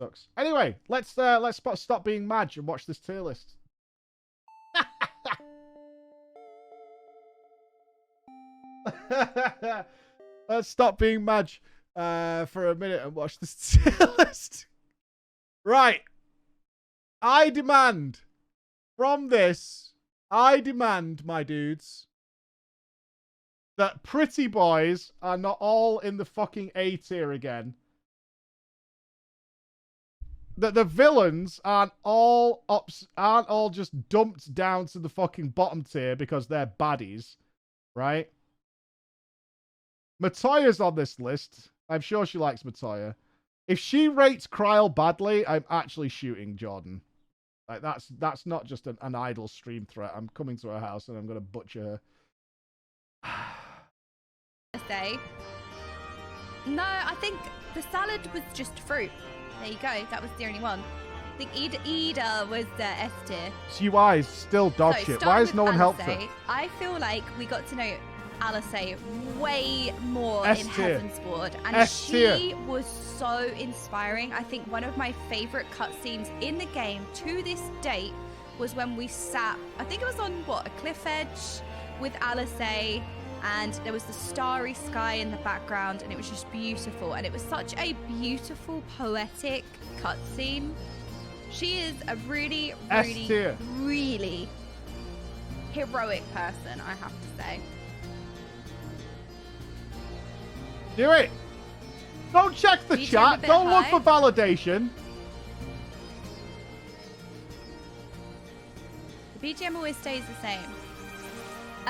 Sucks. Anyway, let's stop being mad and watch this tier list. Let's stop being mad for a minute and watch this tier list. Right. I demand from this, my dudes, that pretty boys are not all in the fucking A tier again. That the villains aren't all just dumped down to the fucking bottom tier because they're baddies, right? Matoya's on this list. I'm sure she likes Matoya. If she rates Kryl badly, I'm actually shooting Jordan. Like that's not just an idle stream threat. I'm coming to her house and I'm gonna butcher her. Say no, I think the salad was just fruit. There you go. That was the only one. I think Ida was the S tier. UI is still dog shit. Why has no one helped her? I feel like we got to know Alice way more in Heavensward, and she was so inspiring. I think one of my favorite cutscenes in the game to this date was when we sat, I think it was on a cliff edge with Alice, and there was the starry sky in the background, and it was just beautiful, and it was such a beautiful poetic cutscene. She is a really heroic person, I have to say. Do it. Don't check the chat. Don't look for validation. The BGM always stays the same.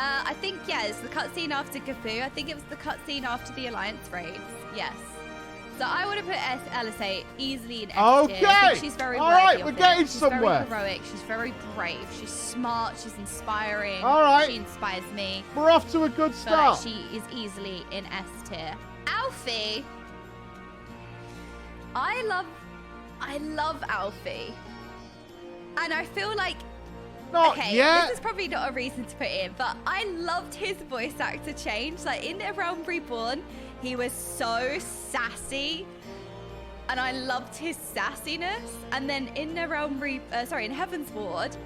I think, yeah, it's the cutscene after Gafu. I think it was the cutscene after the Alliance raids. Yes. So I would have put Alice easily in S tier. I think she's very all right, we're getting somewhere. She's very heroic. She's very brave. She's smart. She's inspiring. All right. She inspires me. We're off to a good start. So she is easily in S tier. Alfie. I love Alfie. And I feel like this is probably not a reason to put in, but I loved his voice actor change. Like in The Realm Reborn, he was so sassy, and I loved his sassiness. And then in The Realm in Heavensward,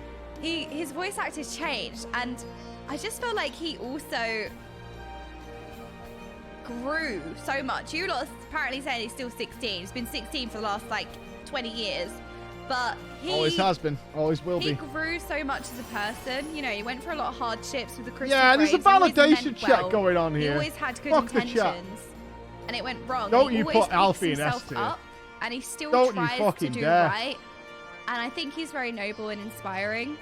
his voice actor changed, and I just felt like he also grew so much. You lot apparently saying he's still 16. He's been 16 for the last 20 years. But he always has been, always will be. He grew so much as a person. You know, he went through a lot of hardships with the Christian Yeah, there's a validation check going on here. He always had good intentions, and it went wrong. Don't you put Alfie in S tier? And he still tries to do right. And I think he's very noble and inspiring.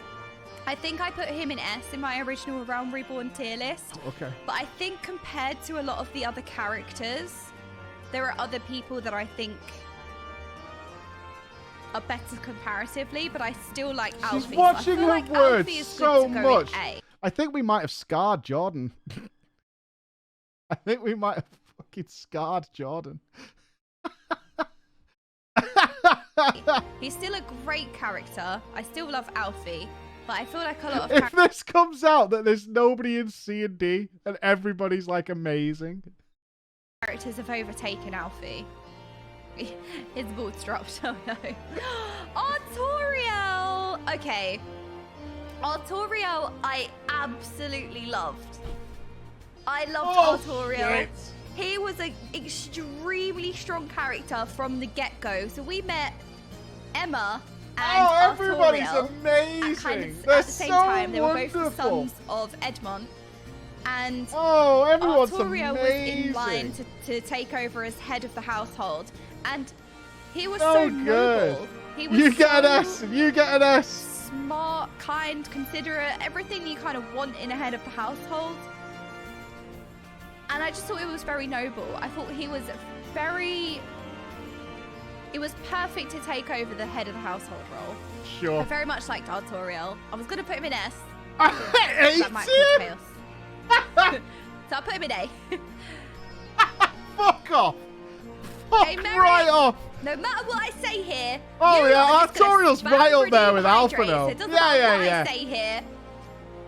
I think I put him in S in my original Realm Reborn tier list. Okay. But I think compared to a lot of the other characters, there are other people that I think are better comparatively, but I still like Alfie. She's watching her words so much. I think we might have scarred Jordan. I think we might have fucking scarred Jordan. He's still a great character. I still love Alfie, but I feel like a lot of if this comes out that there's nobody in C and D and everybody's amazing, characters have overtaken Alfie. His boots dropped. Oh no. Artoriel. Okay. Artoriel, I absolutely loved. I loved Artoriel. Shit. He was an extremely strong character from the get-go. So we met Emma and everybody's Artoriel amazing. at the same time. They were both the sons of Edmond. And everyone's Artoriel was in line to take over as head of the household, and he was so noble. He was you get an S, and you get an S. Smart, kind, considerate, everything you kind of want in a head of the household. And I just thought it was very noble. I thought he was it was perfect to take over the head of the household role. Sure. I very much liked Artoriel. I was going to put him in S. I hate him. So I'll put him in A. Fuck off. Fuck right off. No matter what I say here. Oh yeah, Artoriel's right up there with Alpha now. So it doesn't matter what I say here.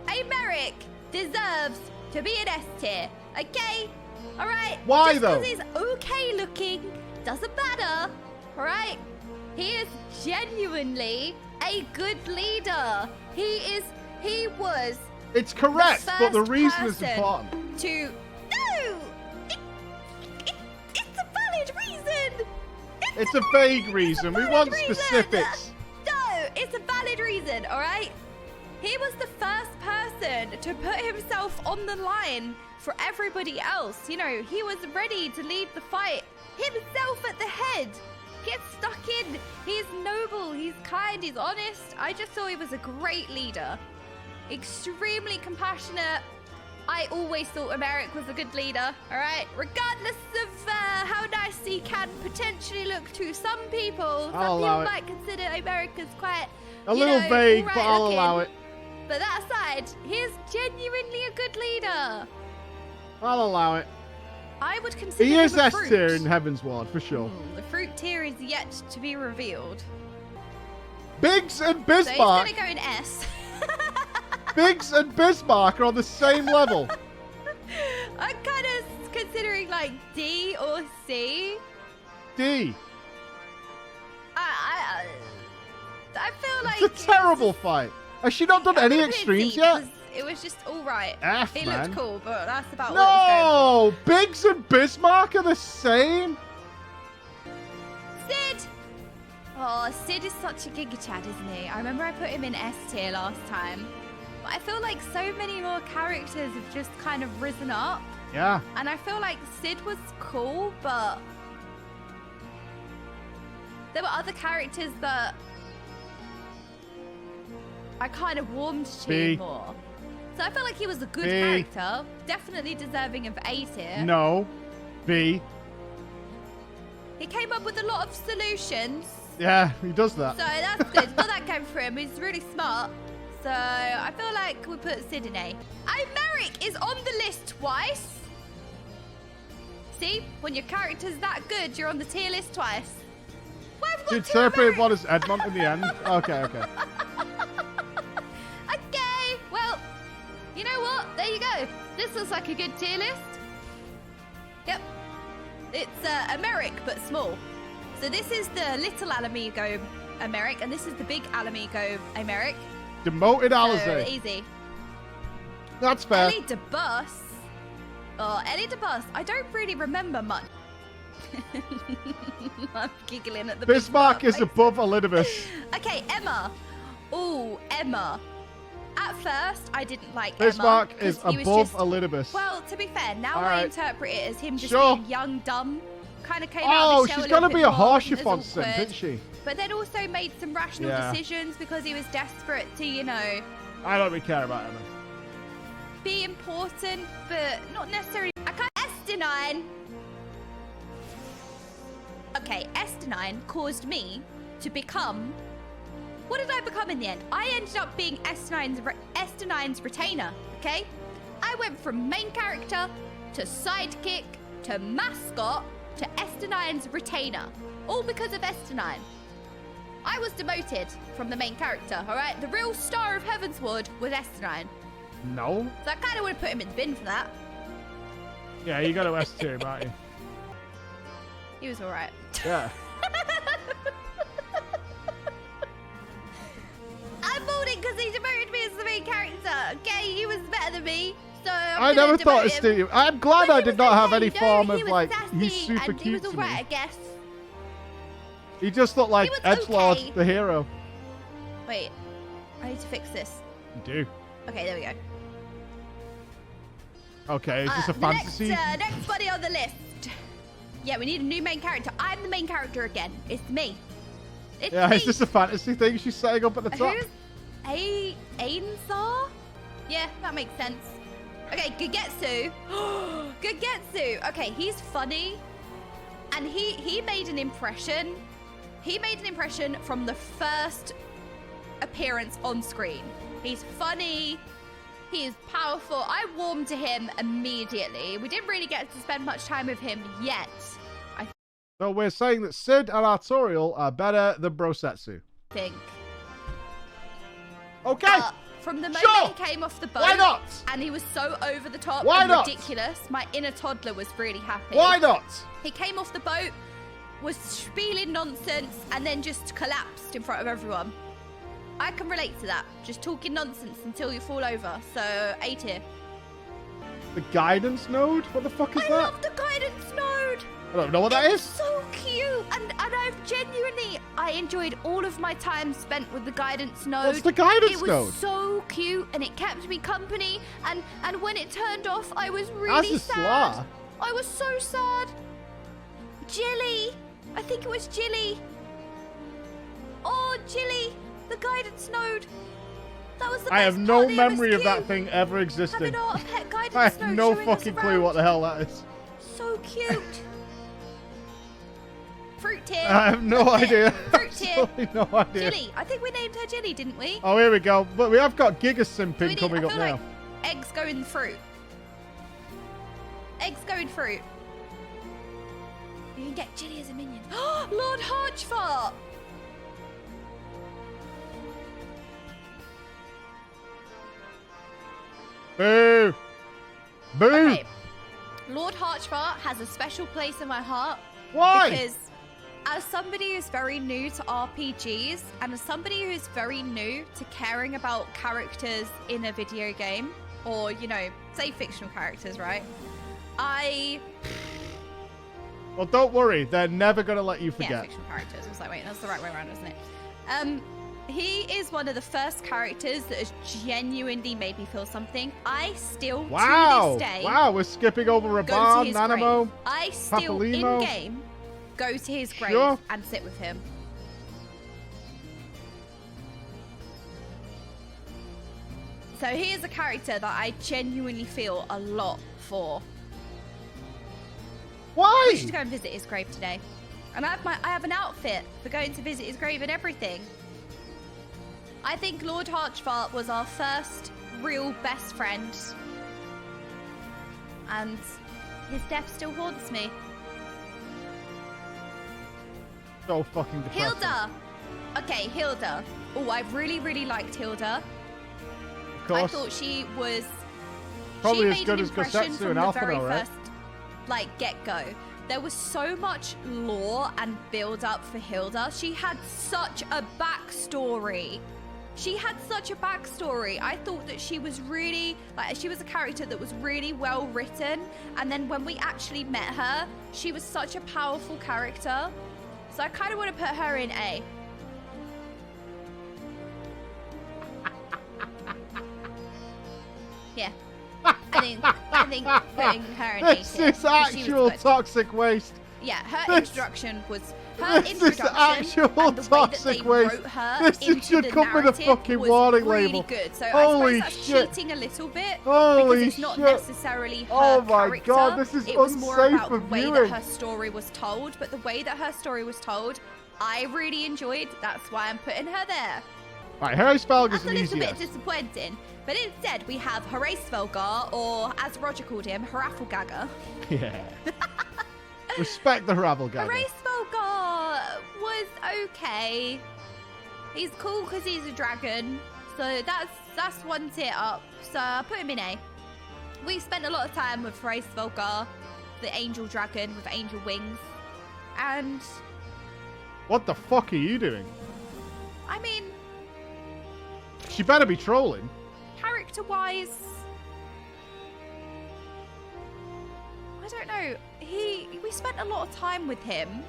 A Merrick deserves to be an S tier. Okay? Alright? Why though? Just because he's okay looking doesn't matter. Alright? He is genuinely a good leader. He was. It's correct, but the reason is important. No! It's a valid reason! It's a vague reason. We want specifics. No, it's a valid reason, alright? He was the first person to put himself on the line for everybody else. You know, he was ready to lead the fight himself at the head. Get stuck in. He's noble, he's kind, he's honest. I just thought he was a great leader. Extremely compassionate. I always thought Emeric was a good leader, all right? Regardless of how nice he can potentially look to some people. Some people might consider Emeric as quite, a little vague, but I'll allow it. But that aside, he is genuinely a good leader. I'll allow it. I would consider he is him a S tier in Heavensward, for sure. The fruit tier is yet to be revealed. Biggs and Bismarck. So he's going to go in S. Biggs and Bismarck are on the same level. I'm kind of considering like D or C. D. I feel like it's a terrible fight. Has she not done any extremes yet? It was just all right. It looked cool, but that's about what No, Biggs and Bismarck are the same. Sid. Oh, Sid is such a giga chad, isn't he? I remember I put him in S tier last time. But I feel like so many more characters have just kind of risen up. Yeah. And I feel like Sid was cool, but there were other characters that I kind of warmed to more. So I felt like he was a good character. Definitely deserving of A tier. No. B. He came up with a lot of solutions. Yeah, he does that. So that's good. Got that going for him. He's really smart. So I feel like we put Sid in A. Emeric is on the list twice. See? When your character's that good, you're on the tier list twice. Why have we got She interpreted one as Edmond in the end. Okay. Okay. Well, you know what? There you go. This looks like a good tier list. Yep. It's Emeric, but small. So this is the little Alamigo Emeric, and this is the big Alamigo Emeric. Demoted Alizé. Easy. That's fair. Ellie de Bus. Oh, Ellie de Bus. I don't really remember much. I'm giggling at the Bismarck is above Elidibus. Okay, Emma. Oh, Emma. At first, I didn't like Bismarck Emma. is above Elidibus. Well, to be fair, now I interpret it as him just being young, dumb. Kind of came out of the shell. She's going to be a harsher font, isn't she? But then also made some rational decisions because he was desperate to, you know... I don't really care about Emma. Be important, but not necessarily... I can't... S9. Okay, S9 caused me to become... What did I become in the end? I ended up being S9's retainer, okay? I went from main character to sidekick to mascot to S9's retainer. All because of S9. I was demoted from the main character, alright? The real star of Heavensward was S9. No. So I kind of would have put him in the bin for that. Yeah, you got to S tier, aren't you? He was alright. Yeah. I bought it because he demoted me as the main character. Okay, he was better than me. So I never thought to steal you. I'm glad I did not have any form of like he's super cute. He was alright, I guess. He just looked like Edgelord, the hero. Wait, I need to fix this. You do. Okay, there we go. Okay, is this a fantasy? Next buddy on the list. Yeah, we need a new main character. I'm the main character again. It's me. It's me. Is this a fantasy thing she's setting up at the top? Who's Ainzar? Yeah, that makes sense. Okay, Gegetsu. Gegetsu. Okay, he's funny. And he made an impression. He made an impression from the first appearance on screen. He's funny. He is powerful. I warmed to him immediately. We didn't really get to spend much time with him yet. So we're saying that Sid and Artorial are better than Brosetsu. Think. Okay. From the moment he came off the boat. Why not? And he was so over the top and ridiculous. My inner toddler was really happy. Why not? He came off the boat was spieling nonsense and then just collapsed in front of everyone. I can relate to that. Just talking nonsense until you fall over. So, A tier. The guidance node? What the fuck is that? I love the guidance node. I don't know what that is. So cute. And I've genuinely, I enjoyed all of my time spent with the guidance node. What's the guidance node? It was so cute and it kept me company. And when it turned off, I was really sad. I was so sad. Jilly. I think it was Jilly. Oh, Jilly. The guidance node. That was the best I have no part. memory of that thing ever existing. Having our pet guidance I have node no showing fucking us clue what the hell that is. So cute. Fruit tier. I have no idea. Fruit tier. Absolutely no idea. Jilly. I think we named her Jilly, didn't we? Oh, here we go. But we have got Giga Simping coming up now. Like eggs go in fruit. Eggs go in fruit. You can get Jilly as a minion. Oh, Lord Harchfart. Boo! Boo! Okay. Lord Harchfart has a special place in my heart. Why? Because as somebody who's very new to RPGs and as somebody who's very new to caring about characters in a video game, or, you know, say fictional characters, right? Well, don't worry. They're never going to let you forget. Yeah, fictional characters. I was like, wait, that's the right way around, isn't it? He is one of the first characters that has genuinely made me feel something. I still, to this day... Wow, we're skipping over Raban, Nanamo, I still, Papalimo. in-game, go to his grave and sit with him. So he is a character that I genuinely feel a lot for. Why? We should go and visit his grave today. And I have an outfit for going to visit his grave and everything. I think Lord Harchfart was our first real best friend. And his death still haunts me. So fucking depressing. Hilda! Okay, Hilda. Oh, I really, really liked Hilda. Of course. I thought she was... Probably she as good as made an impression Gosetsu from and the Alphinaud, very right? first, like, get-go. There was so much lore and build-up for Hilda. She had such a backstory. She had such a backstory. I thought that she was really, like, she was a character that was really well written. And then when we actually met her, she was such a powerful character. So I kind of want to put her in A. Yeah. I think putting her in A. This is actual toxic waste. Yeah, her introduction was This is actual toxic waste. This should come with a fucking warning label. Good. So Holy I suppose that's shit. cheating a little bit. Holy because it's not shit. necessarily her Oh my character. god, this is it was more unsafe about for the way viewing. that her story was told. But the way that her story was told, I really enjoyed. That's why I'm putting her there. Right, Heavensward is That's a an little easy bit disappointing. But instead, we have Heavensward, or as Roger called him, Hrafflegagger. Yeah. Respect the Hrafflegagger. Heavensward was okay. He's cool because he's a dragon. So that's one tier up. So I put him in A. We spent a lot of time with Heavensward, the angel dragon with angel wings. And... What the fuck are you doing? I mean... She better be trolling. Character-wise... I don't know. We spent a lot of time with him.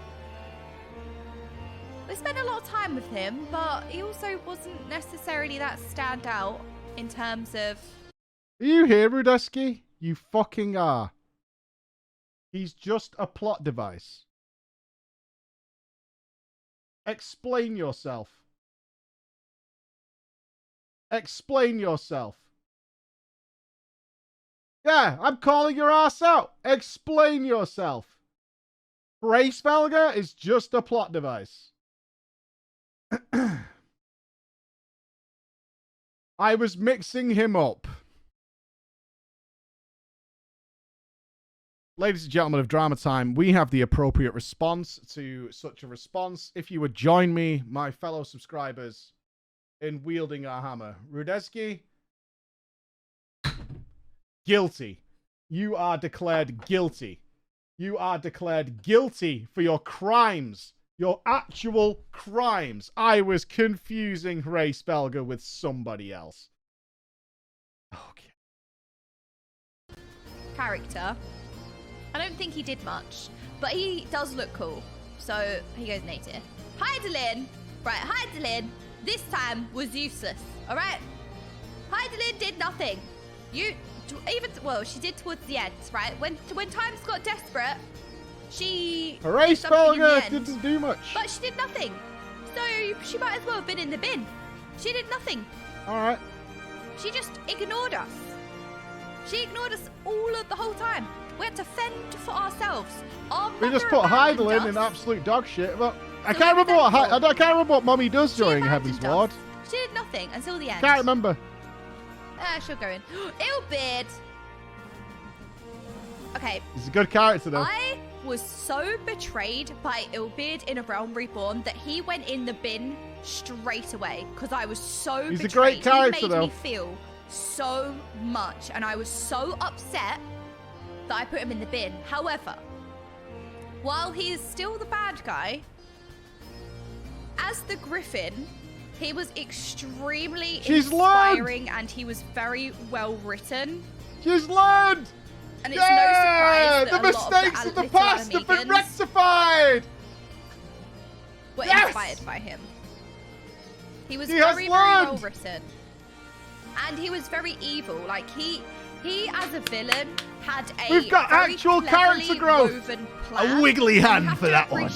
But he also wasn't necessarily that standout in terms of... Are you here, Rudeski? You fucking are. He's just a plot device. Explain yourself. Explain yourself. Yeah, I'm calling your ass out. Explain yourself. Heavensward is just a plot device. I was mixing him up. Ladies and gentlemen of Drama Time, we have the appropriate response to such a response. If you would join me, my fellow subscribers, in wielding our hammer. Rudeski, guilty. You are declared guilty You are declared guilty for your crimes. Your actual crimes. I was confusing Ray Spelger with somebody else. Okay. Character. I don't think he did much, but he does look cool. So he goes native. Heidelin. Right, Heidelin this time was useless. All right? Heidelin did nothing. Well, she did towards the end, right? When times got desperate, she... Ray Spelger didn't do much. But she did nothing. So she might as well have been in the bin. She did nothing. All right. She just ignored us. She ignored us the whole time. We had to fend for ourselves. We just put Heidelin in absolute dog shit. But I can't remember what Mummy does during Heavensward. She did nothing until the end. Can't remember. She'll go in. Illbeard. Okay. He's a good character though. I was so betrayed by Illbeard in A Realm Reborn that he went in the bin straight away because I was so betrayed. He's a great character though. He made me feel so much and I was so upset that I put him in the bin. However, while he is still the bad guy, as the Griffin, he was extremely inspiring and he was very well written. She's learned! And it's no surprise that the mistakes of the past have been rectified! Were inspired by him. He was very well written. And he was very evil. Like he as a villain had a We've got actual character growth. A wiggly hand for that one.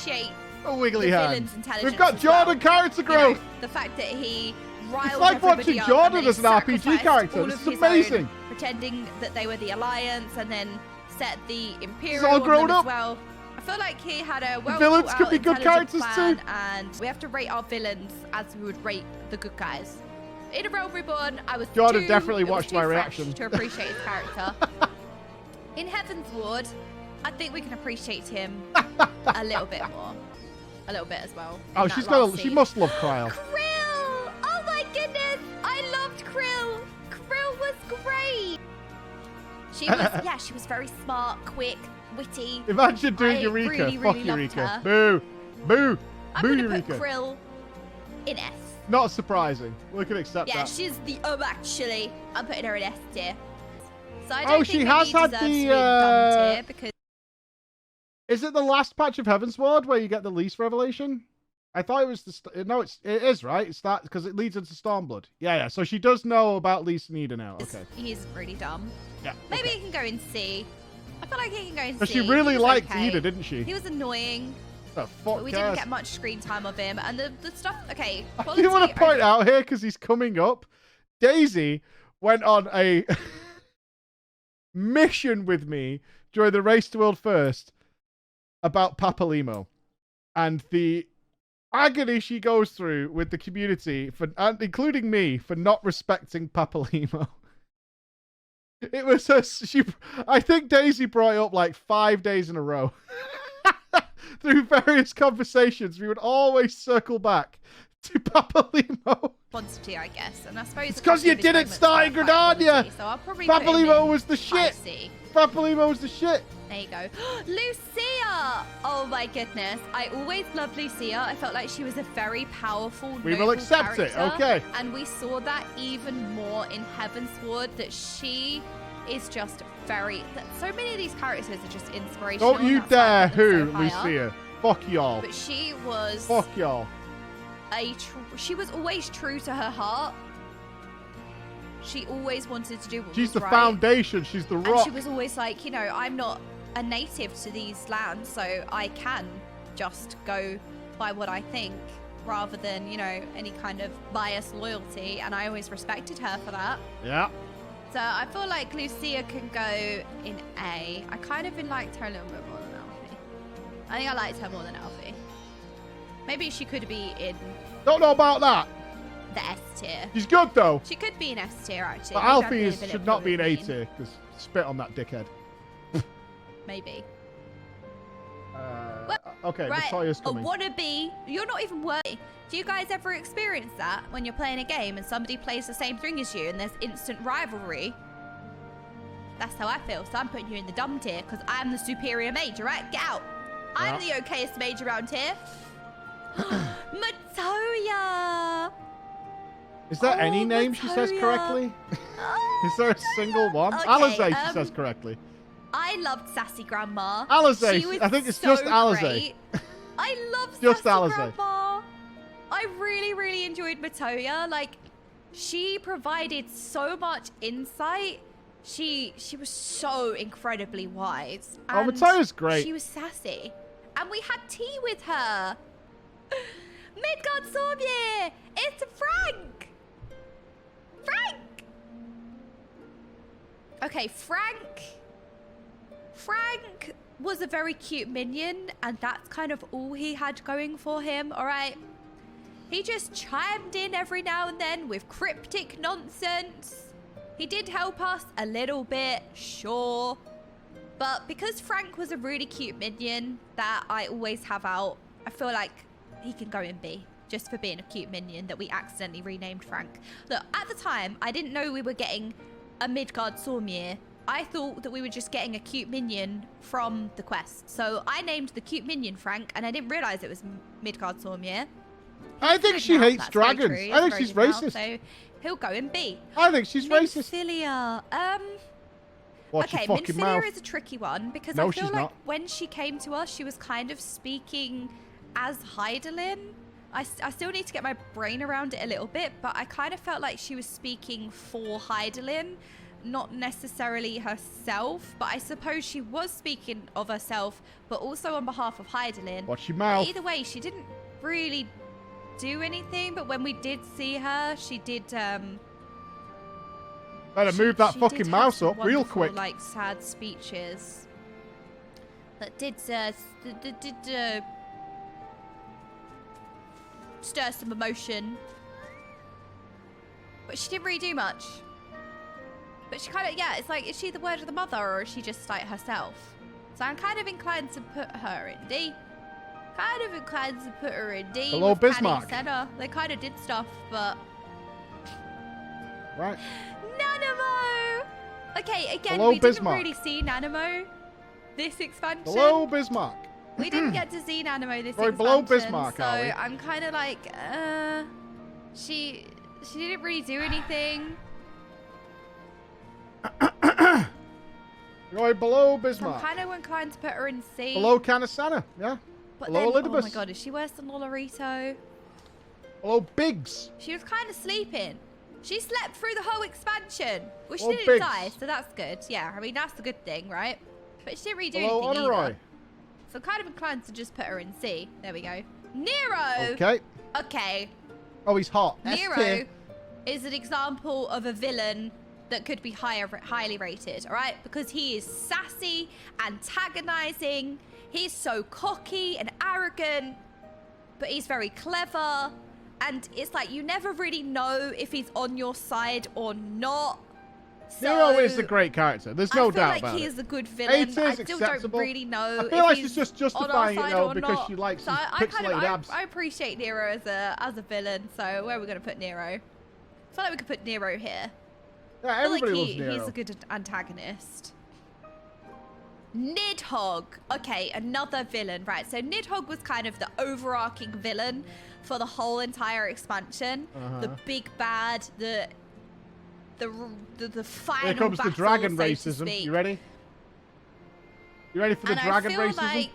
A wiggly hand. We've got Jordan character growth. You know, the fact that he riled it's like watching up Jordan as an RPG character. This is amazing. Pretending that they were the Alliance and then set the Imperial all grown up as well. I feel like he had a well villains could be good characters too. And we have to rate our villains as we would rate the good guys. In A Realm Reborn, I was Jordan definitely watched my reaction to appreciate his character. In Heavensward, I think we can appreciate him a little bit more. A little bit as well. Oh, she must love Kryl. Krill! Oh my goodness! I loved Krill! Krill was great! She was, she was very smart, quick, witty. Imagine doing Eureka. Really, Fuck really Eureka. Boo! Boo! I'm Boo, gonna Eureka. put Krill in S. Not surprising. We can accept that. Yeah, she's the actually. I'm putting her in S tier. So I don't think she has had the because is it the last patch of Heavensward where you get the least revelation? I thought it was no, it is right. It's that because it leads into Stormblood. Yeah. So she does know about Least Nida now. Okay. He's really dumb. Yeah. Maybe he can go in C. I feel like he can go in C. But she really liked Ida, didn't she? He was annoying. The fuck but we didn't get much screen time of him, and the stuff. Okay. I do want to point out here because he's coming up. Daisy went on a mission with me during the Race to World First about Papalimo and the agony she goes through with the community and including me for not respecting Papalimo. It was I think Daisy brought it up like 5 days in a row. Through various conversations, we would always circle back to Papalimo. Quantity, I guess, and I suppose it's because you didn't start in Grenada. So I'll probably Papalimo was the shit. Papalimo was the shit. There you go. Lucia! Oh my goodness. I always loved Lucia. I felt like she was a very powerful, we will accept character. It, okay. And we saw that even more in Heavensward, that she is just so many of these characters are just inspirational. Don't you dare Lucia. Fuck y'all. But she was... Fuck y'all. She was always true to her heart. She always wanted to do what was right. She's the foundation. She's the rock. And she was always like, you know, I'm not a native to these lands, so I can just go by what I think rather than, you know, any kind of biased loyalty. And I always respected her for that. Yeah. So I feel like Lucia can go in A. I kind of liked her a little bit more than Alfie. I think I liked her more than Alfie. Maybe she could be in... Don't know about that. The S tier. She's good though. She could be an S tier actually. But Alfie should not be an A tier because spit on that dickhead. Maybe. Okay, right. Latoya's coming. A wannabe. You're not even worthy. Do you guys ever experience that when you're playing a game and somebody plays the same thing as you and there's instant rivalry? That's how I feel. So I'm putting you in the dumb tier because I'm the superior mage, all right? Get out. I'm the okayest mage around here. Methuzahla. Is there any name she says correctly? Is there a single one? Okay, Alize, she says correctly. I loved Sassy Grandma. Alize, I think it's so just Alize. Great. I love Just Sassy Alize. Grandma. I really, really enjoyed Methuzahla. Like, she provided so much insight. She was so incredibly wise. Oh, And Methuzahala's great. She was sassy. And we had tea with her. Midgard Sorbier! It's Frank! Frank! Okay, Frank was a very cute minion, and that's kind of all he had going for him, alright? He just chimed in every now and then with cryptic nonsense. He did help us a little bit, sure. But because Frank was a really cute minion that I always have out, I feel like he can go in B, just for being a cute minion that we accidentally renamed Frank. Look, at the time, I didn't know we were getting a Midgard Sorbier. I thought that we were just getting a cute minion from the quest. So I named the cute minion Frank, and I didn't realize it was Midgard Sorbier. I think she hates dragons. I think she's racist. So he'll go in B. I think she's racist. Minfilia. Watch Okay, your fucking mouth. Minfilia is a tricky one because No, I feel she's like not. when she came to us, she was kind of speaking as Heidelin. I still need to get my brain around it a little bit, but I kind of felt like she was speaking for Heidelin, not necessarily herself, but I suppose she was speaking of herself, but also on behalf of Heidelin. Watch your mouth. Either way, she didn't really do anything, but when we did see her, she did Better move that she fucking did have mouse some up real wonderful, quick. like sad speeches that did stir some emotion, but she didn't really do much. But she kind of, yeah, it's like, is she the word of the mother, or is she just like herself? So I'm kind of inclined to put her in D. Kind of inclined to put her in D. Hello, with Canning Bismarck. Center. They kind of did stuff, but Right. Nanamo! Okay, again, Hello, we didn't Bismarck. really see Nanamo this expansion. Below Bismarck. We didn't get to see Nanamo this Sorry, expansion. below Bismarck, so are we? I'm kind of like, she didn't really do anything. Going below So I'm Bismarck. kind of inclined to put her in C. Below Canasana. Yeah. but below then, oh Elidibus. my god, is she worse than Lolorito? Below Biggs. She was kind of sleeping. She slept through the whole expansion. Well, she Oh, didn't Biggs. die, so that's good. Yeah, I mean, that's a good thing, right? But she didn't really do Below anything Honoroi. either. So I'm kind of inclined to just put her in C. There we go. Nero! Okay. Okay. Oh, he's hot. S Nero tier. is an example of a villain that could be highly rated, all right? Because he is sassy, antagonizing. He's so cocky and arrogant, but he's very clever. And it's like you never really know if he's on your side or not. So Nero is a great character. There's no doubt I feel about like he it. is a good villain. It is I still acceptable. don't really know I feel like if she's he's just on our justifying it side though or because not. she likes So his I pixelated abs. I appreciate Nero as a villain. So where are we going to put Nero? I feel like we could put Nero here. Yeah, I feel everybody like loves Nero. he's a good antagonist. Nidhogg. Okay, another villain. Right, so Nidhogg was kind of the overarching villain for the whole entire expansion. The big bad, the final Here comes battle, the dragon so to racism. speak. You ready? You ready for the And dragon I feel racism? like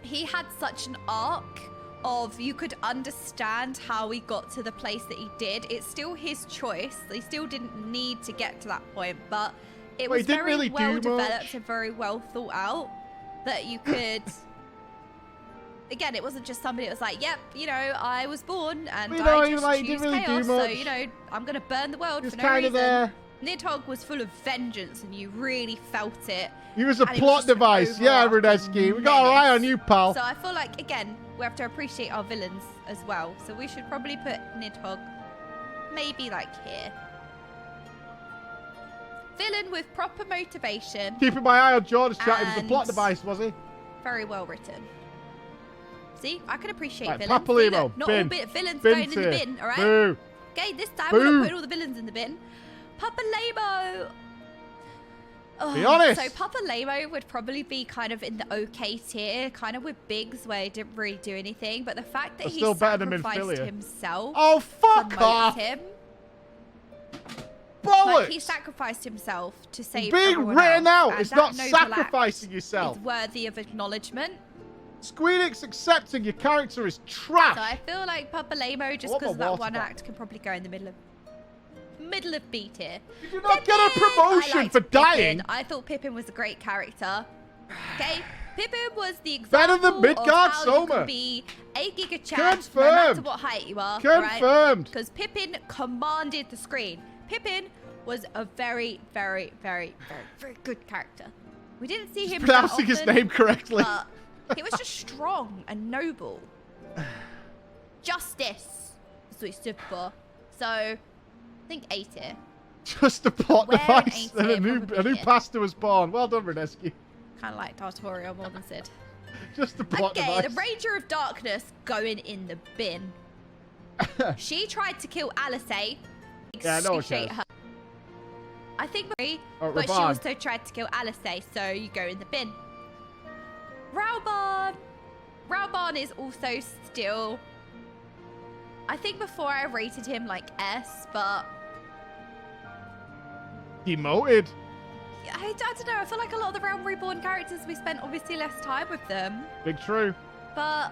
he had such an arc of you could understand how he got to the place that he did. It's still his choice. He still didn't need to get to that point, but it Well, he was didn't very really do well developed much. and very well thought out that you could. Again, it wasn't just somebody that was like, yep, you know, I was born and Well, you know, I he, just like, choose didn't really do chaos, so, much. you know, I'm going to burn the world He was for no kind of reason. there. Nidhogg was full of vengeance and you really felt it. He was a And he was plot just an device. Yeah, overarching Rudetsky. We got our eye on menace. you, pal. So I feel like, again, we have to appreciate our villains as well. So we should probably put Nidhogg maybe like here. Villain with proper motivation. Keeping my eye on Jordan's chat. He was a And- plot device, was he? Very well written. See, I can appreciate Right, villains. See, Papalimo, look, not bin. all villains Bin going in the tier. bin, all right? Boo. Okay, this time Boo. we're not putting all the villains in the bin. Papalimo. Be honest. So Papa Lamo would probably be kind of in the okay tier, kind of with Biggs, where he didn't really do anything. But the fact that he sacrificed himself fuck off. him. Bollocks. Like, he sacrificed himself to save being written out. It's not sacrificing yourself. It's worthy of acknowledgement. Squeenix accepting your character is trash. So I feel like Papa Lamo, just because of that one act, can probably go in the middle of B tier. Did you not get a promotion for dying? I thought Pippin was a great character. Okay, Pippin was the example better than Midgard of how Soma. you can be a Giga Chad no matter what height you are. Confirmed. Because Pippin commanded the screen. Pippin was a very, very, very, very, very good character. We didn't see him pronouncing his name correctly. But he was just strong and noble. Justice is what he stood for. So, I think A tier. Just a plot device and a new pastor was born. Well done, Renesky. Kind of like Tartario more than Sid. Just a plot device. Okay, the Ranger of Darkness going in the bin. She tried to kill Alice. Yeah, no one cares. Her. I think Marie, but she also tried to kill Alice, so you go in the bin. Raoban! Raoban is also still... I think before I rated him like S, but... Demoted. I don't know, I feel like a lot of the Realm Reborn characters, we spent obviously less time with them. Big true. But...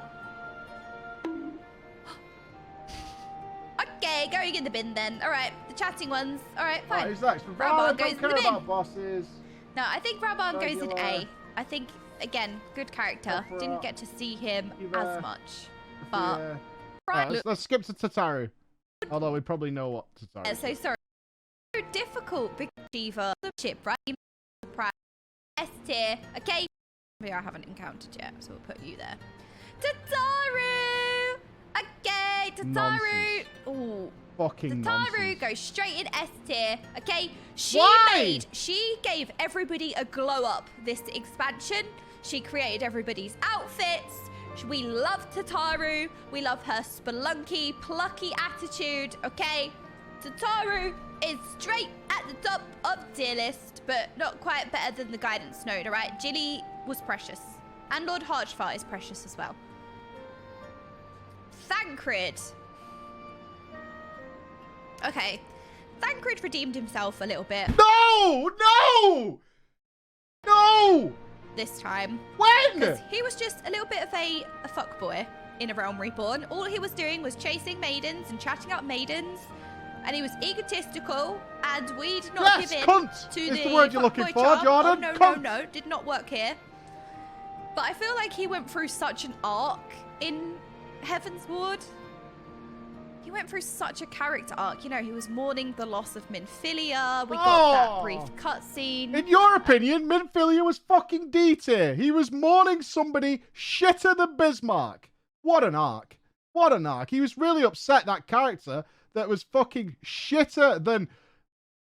Okay, going in the bin then. Alright, the chatting ones. Alright, fine. Who's next? Raoban goes in the bin. About bosses. No, I think Raoban goes in A. I think, again, good character. Didn't get to see him as much. But... let's skip to Tataru. Although we probably know what Tataru is. So sorry. So difficult because Diva, ship, right? S tier. Okay. Maybe I haven't encountered yet, so we'll put you there. Tataru! Okay, Tataru. Ooh. Fucking Tataru goes straight in S tier. Okay, she gave everybody a glow up this expansion. She created everybody's outfits. We love Tataru. We love her spelunky, plucky attitude. Okay, Tataru is straight at the top of tier list, but not quite better than the guidance node. All right, Jilly was precious, and Lord Harchfart is precious as well. Thancred. Okay, Thancred redeemed himself a little bit. No! This time. When? He was just a little bit of a fuckboy in a Realm Reborn. All he was doing was chasing maidens and chatting up maidens. And he was egotistical, and we did not give in cunt to is the word you're looking for, charm. Jordan. Oh, no, did not work here. But I feel like he went through such an arc in Heavensward. He went through such a character arc. You know, he was mourning the loss of Minfilia. We got that brief cutscene. In your opinion, Minfilia was fucking D tier. He was mourning somebody shitter than Bismarck. What an arc. What an arc. He was really upset, that character that was fucking shitter than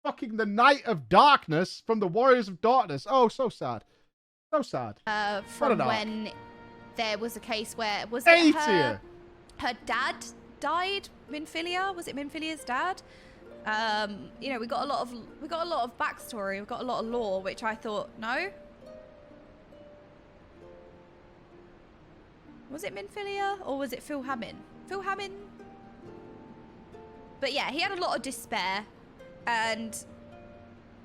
fucking the Knight of Darkness from the Warriors of Darkness. Oh, so sad. So sad. From when there was a case where... Was it her dad died? Minfilia? Was it Minfilia's dad? You know, we got a lot of backstory. We got a lot of lore, which I thought, no. Was it Minfilia or was it Phil Hammond? Phil Hammond. But yeah, he had a lot of despair, and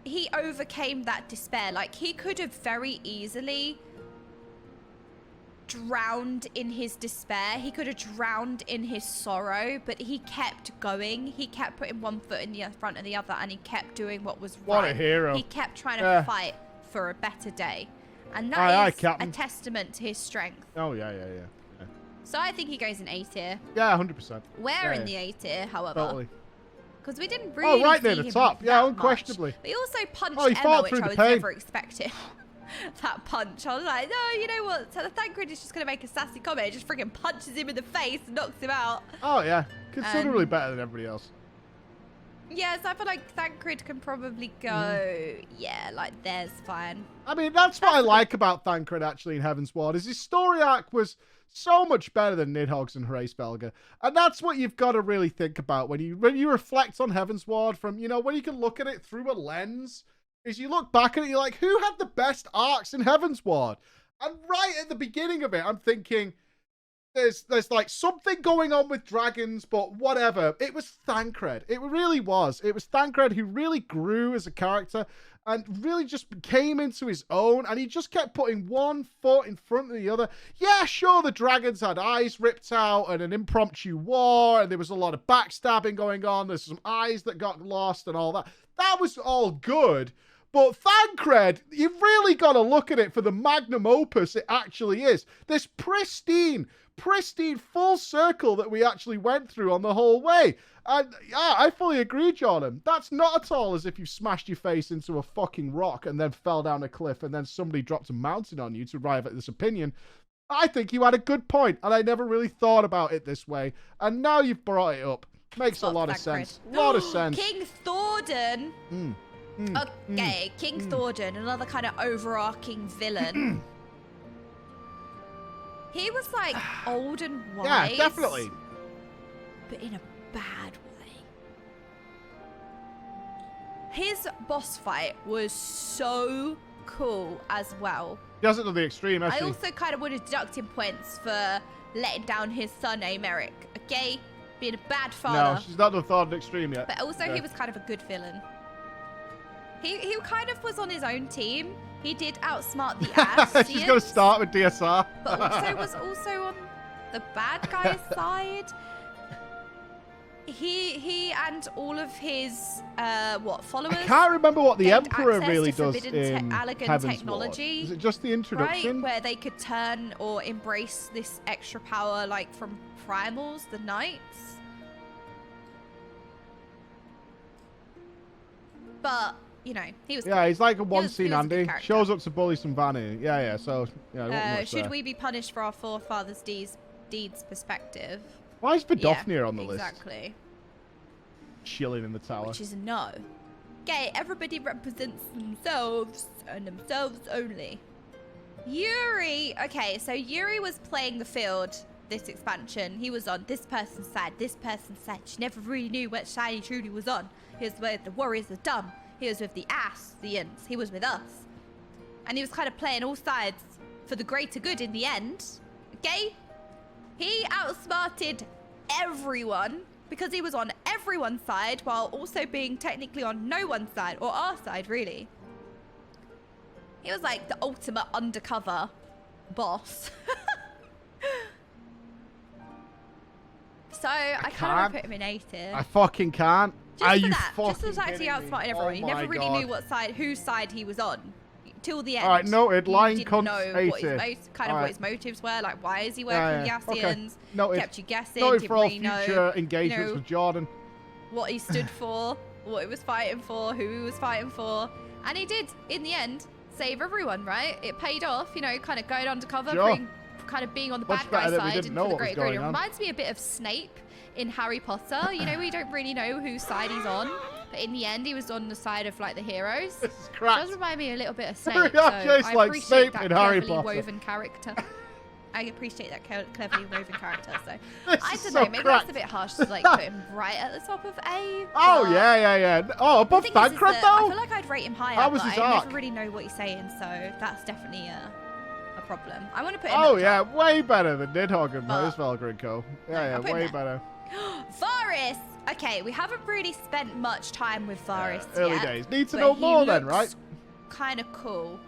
he overcame that despair. Like, he could have very easily drowned in his despair. He could have drowned in his sorrow, but he kept going. He kept putting one foot in the front of the other, and he kept doing what was right. What a hero. He kept trying to fight for a better day. And that is a testament to his strength. Oh, yeah. So I think he goes in A tier. Yeah, 100%. We're in the A tier, however. Totally. Because we didn't really right near the top. Yeah, unquestionably. But he also punched Emma, which I was never expecting. That punch. I was like, no, you know what? So the Thancred is just going to make a sassy comment. It just freaking punches him in the face and knocks him out. Oh, yeah. Considerably better than everybody else. Yeah, so I feel like Thancred can probably go, yeah, like, there's fine. I mean, that's what I like about Thancred, actually, in Heavensward, is his story arc was so much better than Nidhogg's and Hraesvelgr. And that's what you've got to really think about when you reflect on Heavensward from, you know, when you can look at it through a lens. is you look back at it, you're like, who had the best arcs in Heavensward? And right at the beginning of it, I'm thinking, there's like something going on with dragons, but whatever. It was Thancred. It really was. It was Thancred who really grew as a character and really just came into his own, and he just kept putting one foot in front of the other. Yeah, sure, the dragons had eyes ripped out and an impromptu war, and there was a lot of backstabbing going on. There's some eyes that got lost and all that. That was all good. But Thancred, you've really got to look at it for the magnum opus it actually is. This pristine full circle that we actually went through on the whole way. And yeah, I fully agree, Jordan. That's not at all as if you smashed your face into a fucking rock and then fell down a cliff and then somebody dropped a mountain on you to arrive at this opinion. I think you had a good point, and I never really thought about it this way. And now you've brought it up. Makes a lot of sense. A lot of sense. King Thordan. Okay, King Thordan, another kind of overarching villain. He was like old and wise. Yeah, definitely. But in a bad way. His boss fight was so cool as well. He hasn't done the extreme, has I he? also kind of wanted to deduct him points for letting down his son, Americ. Okay? Being a bad father. No, she's not done Thordan extreme yet. But also he was kind of a good villain. He kind of was on his own team. He did outsmart the Ascians. She's going to start with DSR. But also was also on the bad guy's side. He and all of his followers. I can't remember what the Emperor really does in elegant technology. Is it just the introduction? Right, where they could turn or embrace this extra power, like from primals, the knights. But you know, he was. Yeah, he's like a one-scene Andy. Character. Shows up to bully some vanity. Yeah. So yeah. Should we be punished for our forefathers' deeds perspective? Why is Vidofnir on the list? Exactly. Chilling in the tower. Which is a no. Okay, everybody represents themselves and themselves only. Yuri. Okay, so Yuri was playing the field this expansion. He was on this person's side, this person's side. She never really knew which side he truly was on. He was with the warriors are dumb. He was with the Ascians. He was with us. And he was kind of playing all sides for the greater good in the end. Okay? He outsmarted everyone because he was on everyone's side while also being technically on no one's side, or our side, really. He was like the ultimate undercover boss. So I kind of want to put him in A tier. I fucking can't. Just for that. Just as actually outsmarted everyone. You never really knew whose side he was on. Till the end. All right, noted. Lying didn't cunt know what his motives were. Like, why is he working the Ascians? Noted. Kept you guessing. Noted for all future engagements with Jordan. What he stood for, what he was fighting for, who he was fighting for. And he did, in the end, save everyone, right? It paid off, you know, kind of going undercover, kind of being on the bad guy side and for the greater good. It reminds me a bit of Snape in Harry Potter. You know, we don't really know whose side he's on. But in the end, he was on the side of, like, the heroes. This is crap. It does remind me a little bit of Snape, so I appreciate that cleverly woven character. I appreciate that cleverly woven character, so... I don't know, maybe that's a bit harsh to, like, put him right at the top of A. Oh, yeah. Oh, above Thancred, though? I feel like I'd rate him higher, but I never really know what he's saying, so that's definitely a problem. I want to put him Oh, yeah, way better than Nidhogg and Methuzahla Co. Yeah, way better. Varys! Okay, we haven't really spent much time with Varys yet. Early days. Need to know more then, right? Kind of cool.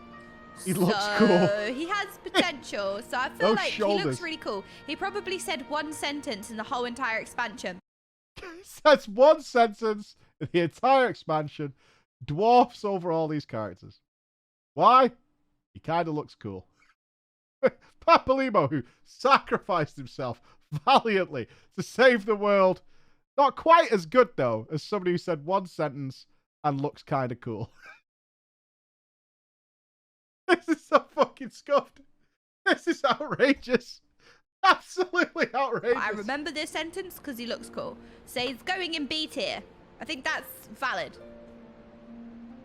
He looks cool. He has potential, so I feel like he looks really cool. He probably said one sentence in the whole entire expansion. That's one sentence in the entire expansion. Dwarfs over all these characters. Why? He kind of looks cool. Papalimo, who sacrificed himself valiantly to save the world. Not quite as good, though, as somebody who said one sentence and looks kind of cool. This is so fucking scuffed. This is outrageous. Absolutely outrageous. I remember this sentence because he looks cool. So he's going in B tier. I think that's valid.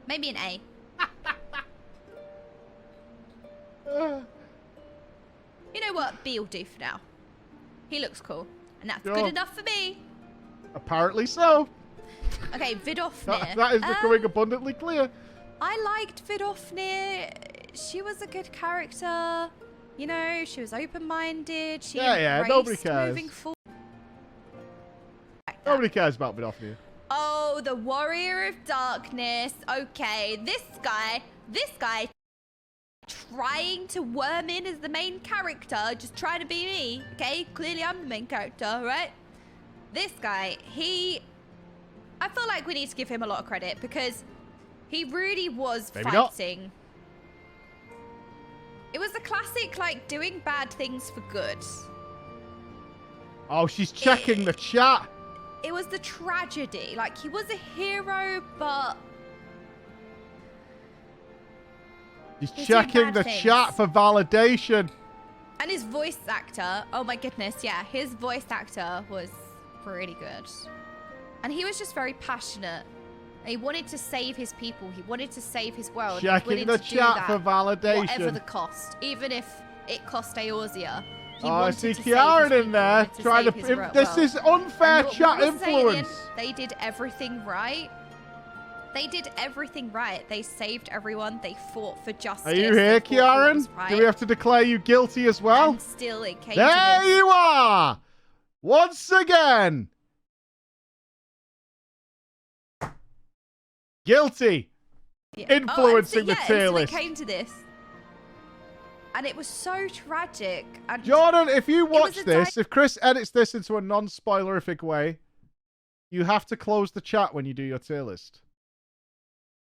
Maybe an A. You know what? B will do for now. He looks cool. And that's good enough for me. Apparently so. Okay, Vidofnir. That is becoming abundantly clear. I liked Vidofnir. She was a good character. You know, she was open-minded. She embraced nobody cares. moving forward. Nobody cares about Vidofnir. Oh, the Warrior of Darkness. Okay, this guy trying to worm in as the main character, just trying to be me. Okay, clearly I'm the main character, right? This guy, I feel like we need to give him a lot of credit because he really was fighting. It was the classic, like, doing bad things for good. Oh, she's checking the chat. It was the tragedy. Like, he was a hero, but... He's checking the chat for validation. And his voice actor, oh my goodness, yeah. His voice actor was pretty good. And he was just very passionate. He wanted to save his people. He wanted to save his world. Checking the chat for validation. Whatever the cost. Even if it cost Eorzea. Oh, I see Kieran in there trying to... This is unfair chat influence. They did everything right. They did everything right. They saved everyone. They fought for justice. Are you here, Kieran? Right. Do we have to declare you guilty as well? And still it came there to this. You are! Once again! Guilty! Yeah. Influencing the tier list. It came to this. And it was so tragic. And Jordan, if you watch this, if Chris edits this into a non-spoilerific way, you have to close the chat when you do your tier list.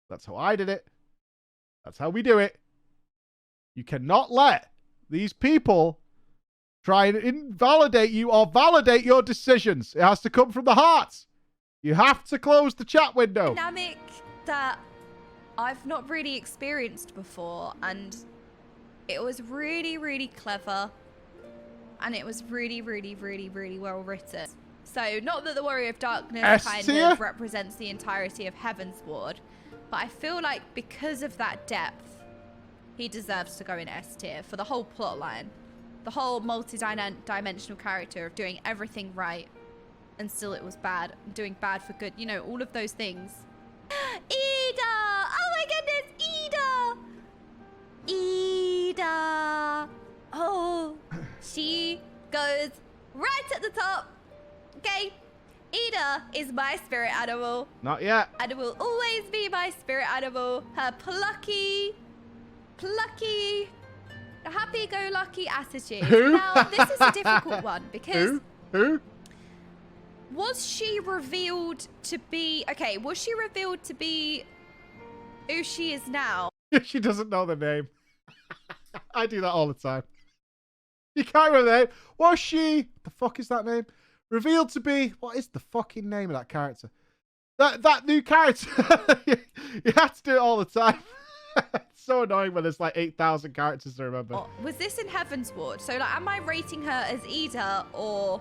That's how I did it. That's how we do it. You cannot let these people try and invalidate you or validate your decisions. It has to come from the heart. You have to close the chat window. Dynamic that I've not really experienced before, and it was really, really clever, and it was really, really, really, really well written. So, not that the Warrior of Darkness kind of represents the entirety of Heavensward, but I feel like because of that depth, he deserves to go in S tier for the whole plot line. The whole multi-dimensional character of doing everything right, and still it was bad, doing bad for good. You know, all of those things. Ida! Oh my goodness, Ida! Ida! Oh, she goes right at the top. Okay, Ida is my spirit animal. Not yet. And it will always be my spirit animal. Her plucky, happy-go-lucky attitude. Who? Now, this is a difficult one because... Who? Was she revealed to be... Okay, was she revealed to be who she is now? She doesn't know the name. I do that all the time. You can't remember the name. Was she... The fuck is that name? Revealed to be... What is the fucking name of that character? That new character. You have to do it all the time. It's so annoying when there's like 8,000 characters to remember. Oh, was this in Heavensward? So, like, am I rating her as Ida or...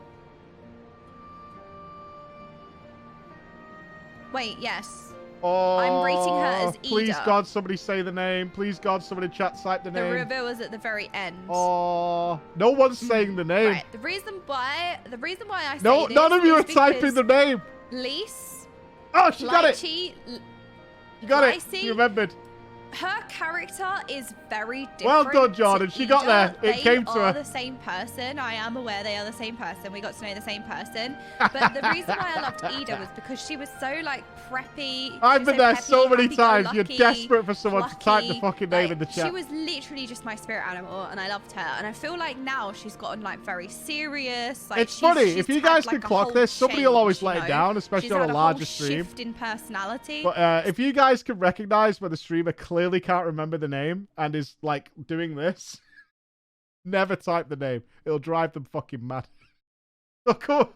Wait, yes. Oh, I'm rating her as Ida. Please, God, somebody say the name. Please, God, somebody chat type the name. The reveal is at the very end. Oh, no one's saying the name. Right. The reason why I say no, this none of you are is typing the name. Lise. Oh, she got it. You got it. She remembered. Her character is very different. Well done, Jordan. She got there. It came to her. They are the same person. I am aware they are the same person. We got to know the same person. But the reason why I loved Ida was because she was so, like, preppy. I've been there so many times. You're desperate for someone plucky, to type the fucking name in the chat. She was literally just my spirit animal, and I loved her. And I feel like now she's gotten, like, very serious. Like, it's funny. If you guys can clock this, somebody will always let it down, especially on a larger stream. Shift in personality. But if you guys can recognize when the streamer clearly can't remember the name and is like doing this, never type the name. It'll drive them fucking mad. They'll come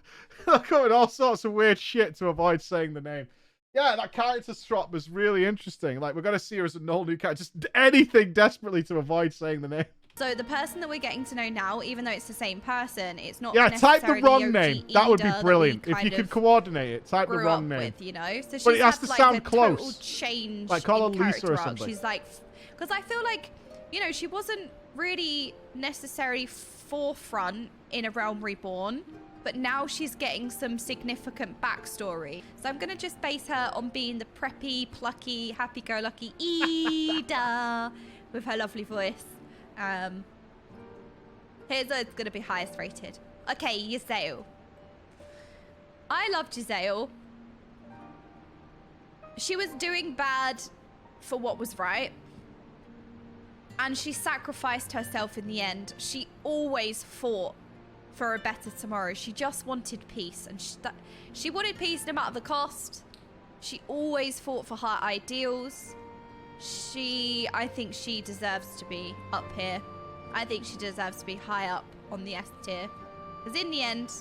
with all sorts of weird shit to avoid saying the name. Yeah, that character swap was really interesting. Like, we're going to see her as a null new character. Just anything desperately to avoid saying the name. So the person that we're getting to know now, even though it's the same person, it's not type the wrong name. That would be brilliant. If you could coordinate it, type the wrong name. With, you know? So but it has to like sound a close. Total change like call her in Lisa or arc. something. She's like, because I feel like, you know, she wasn't really necessarily forefront in A Realm Reborn, but now she's getting some significant backstory. So I'm going to just base her on being the preppy, plucky, happy-go-lucky Ida with her lovely voice. Here's it's going to be highest rated. Okay, Giselle. I love Giselle. She was doing bad for what was right. And she sacrificed herself in the end. She always fought for a better tomorrow. She just wanted peace. And she wanted peace no matter the cost. She always fought for her ideals. I think she deserves to be up here. I think she deserves to be high up on the S tier. Because in the end,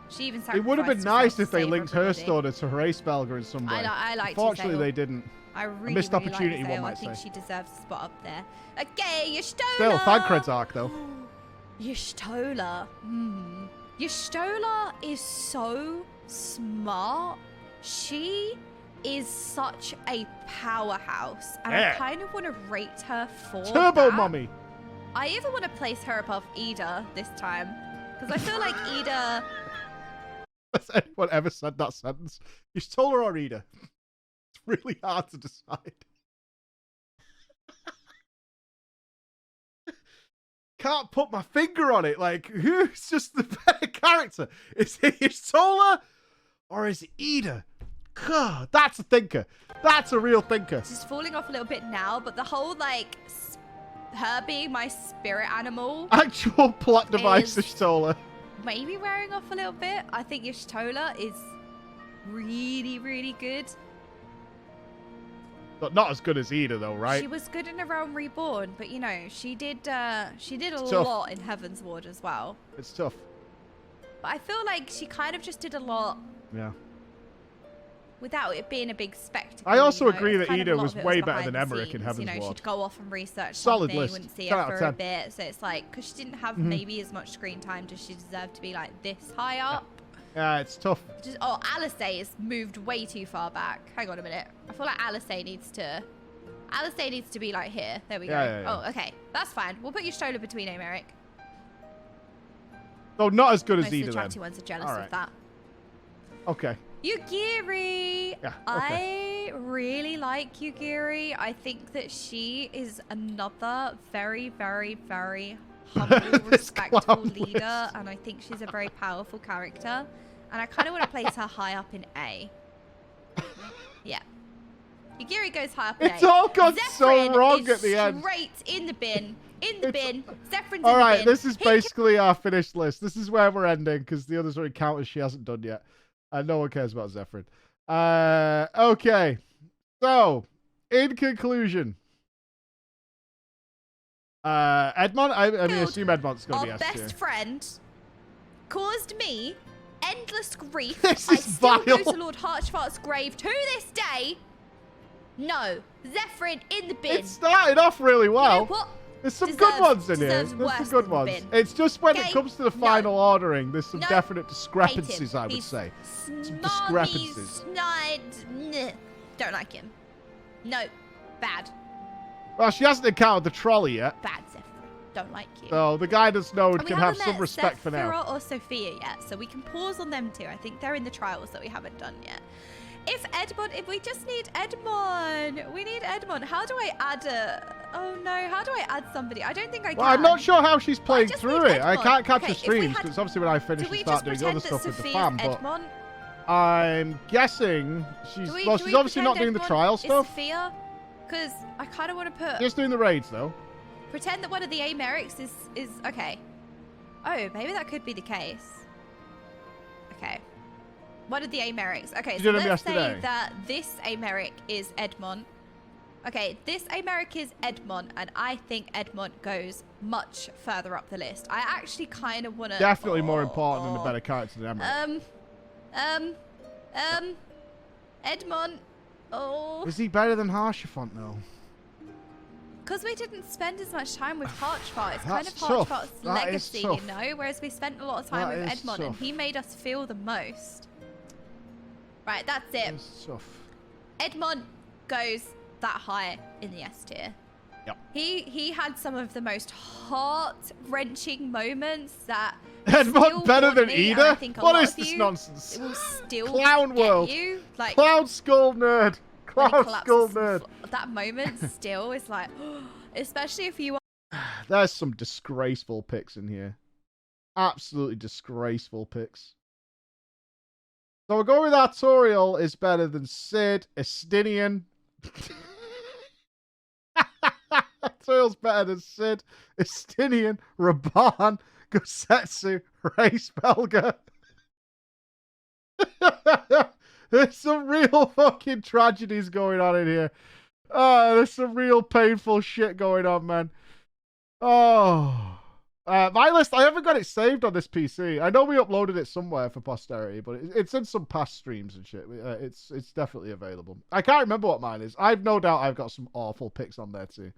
she even sacrificed. It would have been nice if they linked her everybody. story to Herace Belger in some way. I like Unfortunately, Giselle. they didn't. I really, missed really opportunity, like one Giselle. might I think say. she deserves a spot up there. Okay, Y'shtola. Still, Thancred's arc, though. Y'shtola. Y'shtola is so smart. She is such a powerhouse. And I kind of want to rate her for Turbo that. Mommy. I even want to place her above Ida this time. Because I feel like Ida... Has anyone ever said that sentence? Y'shtola or Ida? It's really hard to decide. Can't put my finger on it. Like, who's just the better character? Is it Y'shtola or is it Ida? God, that's a thinker. That's a real thinker. She's falling off a little bit now, but the whole, like, her being my spirit animal... Actual plot device, Y'shtola. Maybe wearing off a little bit. I think Y'shtola is really, really good. But not as good as Ida, though, right? She was good in A Realm Reborn, but you know, she did a tough. lot in Heavensward as well. It's tough. But I feel like she kind of just did a lot. Yeah. Without it being a big spectacle. I also you know, agree that kind of Ida a lot was of it way behind better than the Emmerich in scenes. You know, Heavensward. she'd go off and research Solid something, list. wouldn't see 10 her out of for a 10. bit. So it's like, because she didn't have maybe as much screen time, does she deserve to be like this high up? Yeah, it's tough. Oh, Alisay has moved way too far back. Hang on a minute. I feel like Alisay needs to be like here. There we go. Yeah. Oh, okay. That's fine. We'll put Y'shtola between Emmerich. So not as good as Most of Ida, the then. chatty ones are jealous Alright. of that. Okay. Yugiri! Yeah, okay. I really like Yugiri. I think that she is another very, very, very humble, respectful leader. And I think she's a very powerful character. And I kind of want to place her high up in A. Yeah. Yugiri goes high up in A. It's all gone so Zephyrin wrong is at the end. Straight in the bin. In the bin. Zephyrin's All in right, the bin. this is basically our finished list. This is where we're ending because the others are encounters she hasn't done yet. No one cares about Zephyrin. Okay. So, in conclusion, Edmond, I mean, assume Edmond's going to be Our S tier. best friend caused me endless grief. This I is still go vile. to Lord Harchfart's grave to this day. No, Zephyrin in the bin. It started off really well. You know what? There's some good ones in here. deserves There's some worse good than the ones. bin. It's just when it Okay? comes to the No. final ordering, there's some No. definite discrepancies, I would He's say. smarmy, discrepancies. snide. Nah. Don't like him. No, bad. Well, she hasn't encountered the trolley yet. Bad Zephyrin. Don't like you. So the guidance node And we can have haven't some met respect for now. Sephira or Sophia yet, so we can pause on them too. I think they're in the trials that we haven't done yet. If we just need Edmond. We need Edmond. How do I add how do I add somebody? I don't think I can. Well, I'm not sure how she's playing just through need it. I Edmond. can't catch Okay, the if we streams had- because obviously when I finish Do we and start just doing other pretend stuff that with the Sophia's fam, but Edmond? I'm guessing she's Do we she's obviously not pretend doing the Edmond trial is stuff. Sophia? Because I kind of want to put Just doing the raids though. pretend that one of the Americs is okay. Oh, maybe that could be the case. Okay. One of the Americs. Okay, You so did them let's say yesterday. that this Americ is Edmond. Okay, this Americ is Edmond, and I think Edmond goes much further up the list. I actually kind of want to... Definitely more important and a better character than Emma. Edmond. Oh. Is he better than Harshafont though? Because we didn't spend as much time with Harchfart. It's kind of That's tough. Harchfart's That is legacy, tough. you know? Whereas we spent a lot of time That with is Edmond, and tough. he made us feel the most. Right, that's it. It's tough. Edmond goes that high in the S tier. Yep. He had some of the most heart-wrenching moments that And what, better than me, Ida? I think What is this nonsense? It will still Clown get world. you. Like, Clown skull nerd. when he Clown collapses skull to the nerd. floor, that moment still is like, especially if you are. There's some disgraceful picks in here. Absolutely disgraceful picks. So we're going with Artorial is better than Sid, Estinian. Artorial's better than Sid, Estinian, Raban, Gosetsu, Race Belga. There's some real fucking tragedies going on in here. Oh, there's some real painful shit going on, man. Oh. My list, I haven't got it saved on this PC. I know we uploaded it somewhere for posterity, but it's in some past streams and shit. It's definitely available. I can't remember what mine is. I've no doubt I've got some awful picks on there too.